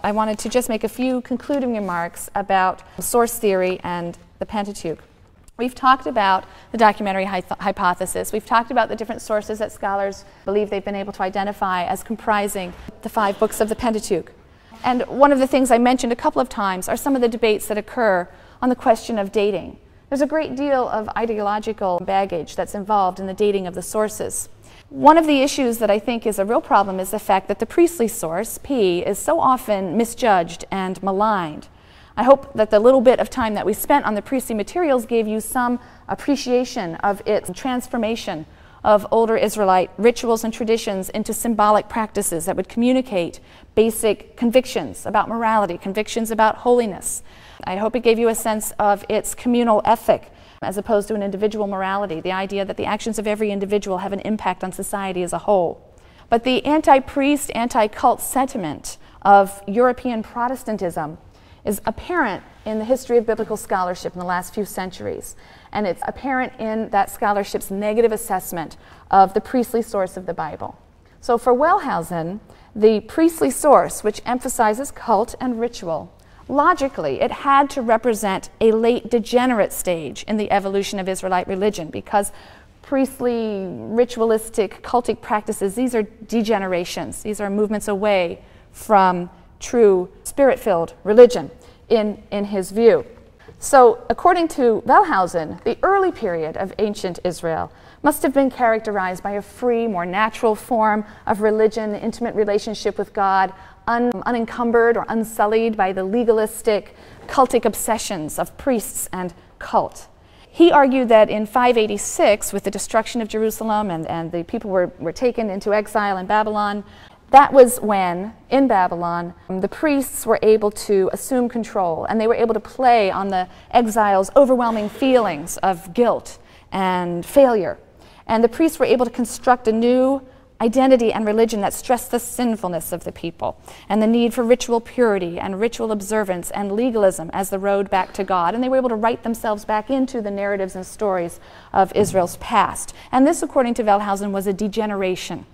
I wanted to just make a few concluding remarks about source theory and the Pentateuch. We've talked about the documentary hypothesis. We've talked about the different sources that scholars believe they've been able to identify as comprising the 5 books of the Pentateuch. And one of the things I mentioned a couple of times are some of the debates that occur on the question of dating. There's a great deal of ideological baggage that's involved in the dating of the sources. One of the issues that I think is a real problem is the fact that the priestly source, P, is so often misjudged and maligned. I hope that the little bit of time that we spent on the priestly materials gave you some appreciation of its transformation of older Israelite rituals and traditions into symbolic practices that would communicate basic convictions about morality, convictions about holiness. I hope it gave you a sense of its communal ethic as opposed to an individual morality, the idea that the actions of every individual have an impact on society as a whole. But the anti-priest, anti-cult sentiment of European Protestantism is apparent in the history of biblical scholarship in the last few centuries. And it's apparent in that scholarship's negative assessment of the priestly source of the Bible. So for Wellhausen, the priestly source, which emphasizes cult and ritual, logically, it had to represent a late degenerate stage in the evolution of Israelite religion, because priestly, ritualistic, cultic practices, these are degenerations. These are movements away from true spirit-filled religion in his view. So according to Wellhausen, the early period of ancient Israel must have been characterized by a free, more natural form of religion, intimate relationship with God, unencumbered or unsullied by the legalistic, cultic obsessions of priests and cult. He argued that in 586, with the destruction of Jerusalem and the people were taken into exile in Babylon, that was when, in Babylon, the priests were able to assume control, and they were able to play on the exiles' overwhelming feelings of guilt and failure. And the priests were able to construct a new identity and religion that stressed the sinfulness of the people and the need for ritual purity and ritual observance and legalism as the road back to God. And they were able to write themselves back into the narratives and stories of Israel's past. And this, according to Wellhausen, was a degeneration.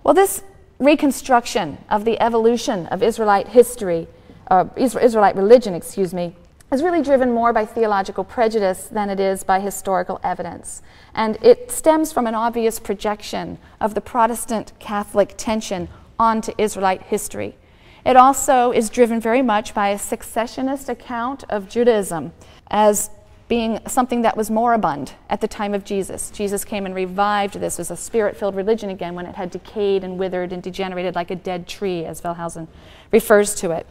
Well, this reconstruction of the evolution of Israelite history, Israelite religion, is really driven more by theological prejudice than it is by historical evidence. And it stems from an obvious projection of the Protestant-Catholic tension onto Israelite history. It also is driven very much by a successionist account of Judaism as being something that was moribund at the time of Jesus. Jesus came and revived this as a spirit-filled religion again when it had decayed and withered and degenerated like a dead tree, as Wellhausen refers to it.